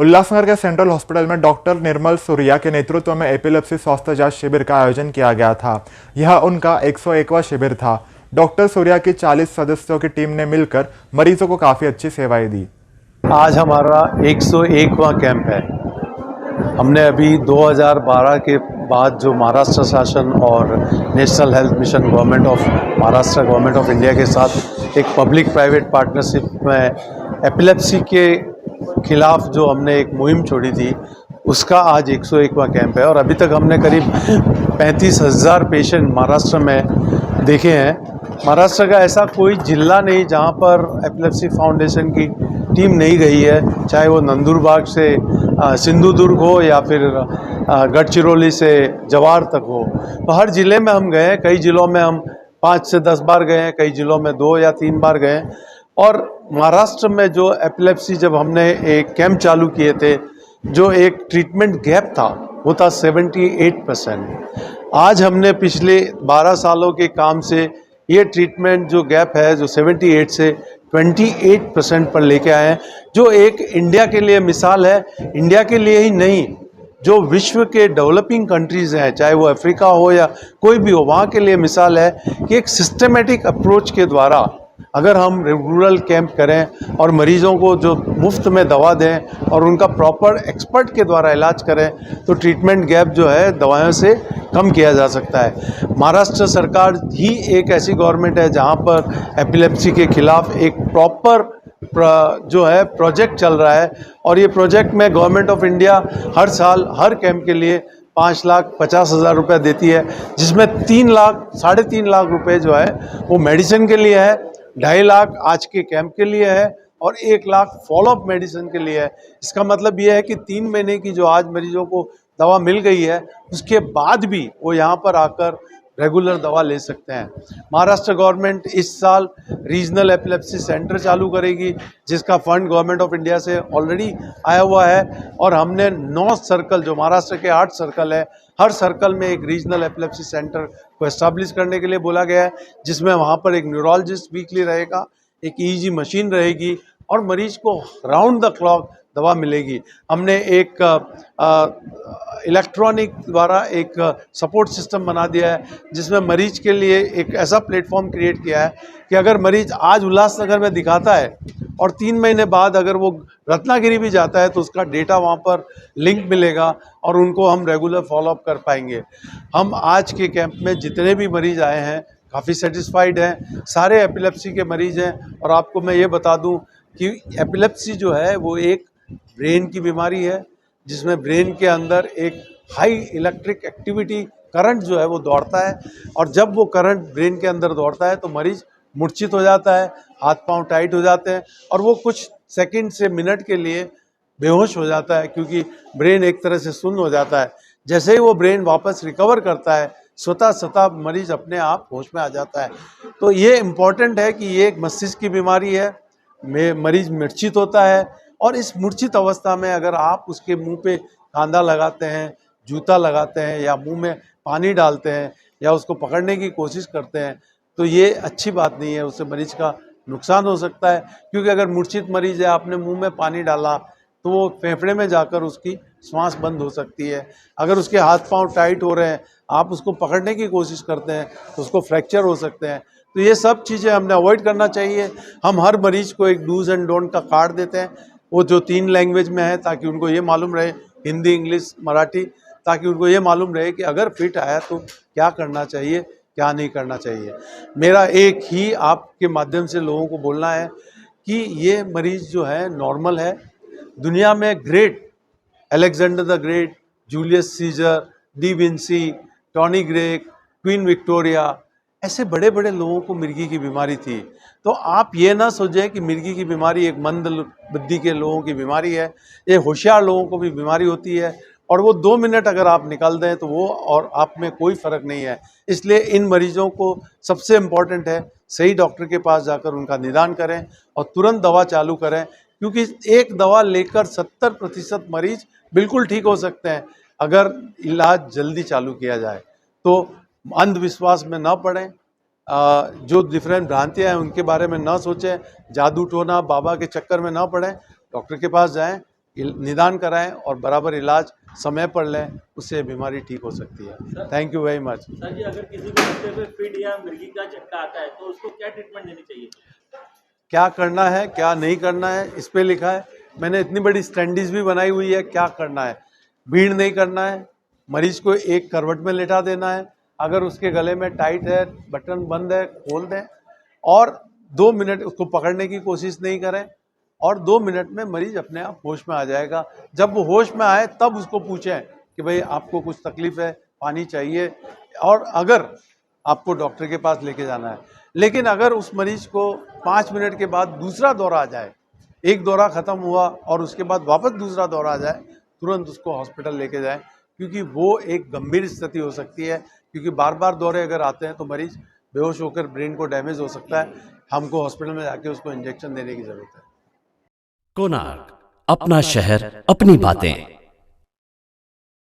उल्लासनगर के central hospital में doctor निर्मल सूर्या के नेतृत्व में एपिलेप्सी स्वास्थ्य जांच शिविर का आयोजन किया गया था। यह उनका 101वां शिविर था। डॉक्टर सूर्या की 40 सदस्यों की टीम ने मिलकर मरीजों को काफ़ी अच्छी सेवाएं दी। आज हमारा 101वां कैंप है। हमने अभी 2012 के बाद जो महाराष्ट्र शासन और national health mission government of Maharashtra government of India के साथ एक पब्लिक प्राइवेट पार्टनरशिप में एपिलेप्सी के खिलाफ जो हमने एक मुहिम छोड़ी थी, उसका आज 101वां कैंप है। और अभी तक हमने करीब 35,000 पेशेंट महाराष्ट्र में देखे हैं। महाराष्ट्र का ऐसा कोई जिला नहीं जहां पर एपिलेप्सी फाउंडेशन की टीम नहीं गई है, चाहे वो नंदुरबार से सिंधुदुर्ग हो या फिर गढ़चिरौली से जवार तक हो। तो हर ज़िले में हम गए हैं। कई ज़िलों में हम 5 से 10 बार गए हैं, कई ज़िलों में 2 या 3 बार गए हैं। और महाराष्ट्र में जो एपिलेप्सी जब हमने एक कैंप चालू किए थे, जो एक ट्रीटमेंट गैप था वो था 78%। आज हमने पिछले 12 सालों के काम से ये ट्रीटमेंट जो गैप है जो 78 से 28% पर लेके आए हैं, जो एक इंडिया के लिए मिसाल है। इंडिया के लिए ही नहीं, जो विश्व के डेवलपिंग कंट्रीज़ हैं, चाहे वो अफ्रीका हो या कोई भी हो, वहाँ के लिए मिसाल है कि एक सिस्टमेटिक अप्रोच के द्वारा अगर हम रूरल कैंप करें और मरीजों को जो मुफ्त में दवा दें और उनका प्रॉपर एक्सपर्ट के द्वारा इलाज करें, तो ट्रीटमेंट गैप जो है दवाओं से कम किया जा सकता है। महाराष्ट्र सरकार ही एक ऐसी गवर्नमेंट है जहां पर एपिलेप्सी के खिलाफ एक प्रॉपर जो है प्रोजेक्ट चल रहा है। और ये प्रोजेक्ट में गवर्नमेंट ऑफ इंडिया हर साल हर कैंप के लिए 5,50,000 रुपये देती है, जिसमें 3 लाख रुपए जो है वो मेडिसिन के लिए है, 2.5 लाख आज के कैंप के लिए है और 1 लाख फॉलोअप मेडिसिन के लिए है। इसका मतलब ये है कि 3 महीने की जो आज मरीजों को दवा मिल गई है, उसके बाद भी वो यहाँ पर आकर रेगुलर दवा ले सकते हैं। महाराष्ट्र गवर्नमेंट इस साल रीजनल एपिलेप्सी सेंटर चालू करेगी, जिसका फंड गवर्नमेंट ऑफ इंडिया से ऑलरेडी आया हुआ है। और हमने 9 सर्कल, जो महाराष्ट्र के 8 सर्कल है, हर सर्कल में एक रीजनल एपिलेप्सी सेंटर को एस्टैब्लिश करने के लिए बोला गया है, जिसमें वहाँ पर एक न्यूरोलॉजिस्ट वीकली रहेगा, एक ईईजी मशीन रहेगी और मरीज को राउंड द क्लॉक दवा मिलेगी। हमने एक इलेक्ट्रॉनिक द्वारा एक सपोर्ट सिस्टम बना दिया है, जिसमें मरीज के लिए एक ऐसा प्लेटफॉर्म क्रिएट किया है कि अगर मरीज आज उल्लासनगर में दिखाता है और 3 महीने बाद अगर वो रत्नागिरी भी जाता है, तो उसका डेटा वहाँ पर लिंक मिलेगा और उनको हम रेगुलर फॉलोअप कर पाएंगे। हम आज के कैंप में जितने भी मरीज आए हैं काफ़ी सेटिस्फाइड हैं, सारे एपिलेप्सी के मरीज हैं। और आपको मैं ये बता दूं कि एपिलेप्सी जो है वो एक ब्रेन की बीमारी है, जिसमें ब्रेन के अंदर एक हाई इलेक्ट्रिक एक्टिविटी करंट जो है वो दौड़ता है। और जब वो करंट ब्रेन के अंदर दौड़ता है तो मरीज मूर्छित हो जाता है, हाथ पांव टाइट हो जाते हैं और वो कुछ सेकंड से मिनट के लिए बेहोश हो जाता है, क्योंकि ब्रेन एक तरह से सुन्न हो जाता है। जैसे ही वो ब्रेन वापस रिकवर करता है, स्वतः मरीज अपने आप होश में आ जाता है। तो ये इम्पॉर्टेंट है कि ये एक मस्तिष्क की बीमारी है, मरीज मूर्छित होता है। और इस मूर्छित अवस्था में अगर आप उसके मुंह पे कांधा लगाते हैं, जूता लगाते हैं या मुंह में पानी डालते हैं या उसको पकड़ने की कोशिश करते हैं, तो ये अच्छी बात नहीं है, उससे मरीज का नुकसान हो सकता है। क्योंकि अगर मूर्छित मरीज है, आपने मुंह में पानी डाला, तो वो फेफड़े में जाकर उसकी श्वास बंद हो सकती है। अगर उसके हाथ पांव टाइट हो रहे हैं, आप उसको पकड़ने की कोशिश करते हैं, तो उसको फ्रैक्चर हो सकते हैं। तो ये सब चीज़ें हमने अवॉइड करना चाहिए। हम हर मरीज को एक डूज एंड डोंट का कार्ड देते हैं, वो जो 3 लैंग्वेज में है, ताकि उनको ये मालूम रहे, हिंदी, इंग्लिश, मराठी, ताकि उनको ये मालूम रहे कि अगर फिट आया तो क्या करना चाहिए, क्या नहीं करना चाहिए। मेरा एक ही आपके माध्यम से लोगों को बोलना है कि ये मरीज जो है नॉर्मल है। दुनिया में great, Alexander the great, Julius Caesar, da Vinci, Tony Greig, Queen Victoria, ऐसे बड़े बड़े लोगों को मिर्गी की बीमारी थी। तो आप ये ना सोचें कि मिर्गी की बीमारी एक मंद बुद्धि के लोगों की बीमारी है। ये होशियार लोगों को भी बीमारी होती है, और वो 2 मिनट अगर आप निकाल दें तो वो और आप में कोई फ़र्क नहीं है। इसलिए इन मरीजों को सबसे इम्पॉर्टेंट है सही डॉक्टर के पास जाकर उनका निदान करें और तुरंत दवा चालू करें, क्योंकि एक दवा लेकर 70% मरीज बिल्कुल ठीक हो सकते हैं अगर इलाज जल्दी चालू किया जाए। तो अंधविश्वास में ना पड़ें, जो डिफरेंट भ्रांतियाँ हैं उनके बारे में ना सोचें, जादू टोना बाबा के चक्कर में ना पड़ें, डॉक्टर के पास जाएं, निदान कराएं और बराबर इलाज समय पर लें, उससे बीमारी ठीक हो सकती है। Thank you very much. Sir ji, अगर किसी को रास्ते पे फिट या मिर्गी का झटका आता है तो उसको क्या ट्रीटमेंट देनी चाहिए? क्या करना है क्या नहीं करना है इस पे लिखा है। मैंने इतनी बड़ी स्टैंडीज भी बनाई हुई है। क्या करना है, भीड़ नहीं करना है, मरीज को एक करवट में लेटा देना है, अगर उसके गले में टाइट है, बटन बंद है, खोल दें और 2 मिनट उसको पकड़ने की कोशिश नहीं करें और 2 मिनट में मरीज अपने आप होश में आ जाएगा। जब वो होश में आए तब उसको पूछें कि भाई आपको कुछ तकलीफ है, पानी चाहिए, और अगर आपको डॉक्टर के पास लेके जाना है। लेकिन अगर उस मरीज को 5 मिनट के बाद दूसरा दौरा आ जाए, एक दौरा ख़त्म हुआ और उसके बाद वापस दूसरा दौरा आ जाए, तुरंत उसको हॉस्पिटल लेके जाएं, क्योंकि वो एक गंभीर स्थिति हो सकती है। क्योंकि बार बार दौरे अगर आते हैं तो मरीज बेहोश होकर ब्रेन को डैमेज हो सकता है। हमको हॉस्पिटल में जाके उसको इंजेक्शन देने की ज़रूरत है। कोणार्क, अपना शहर, अपनी बातें।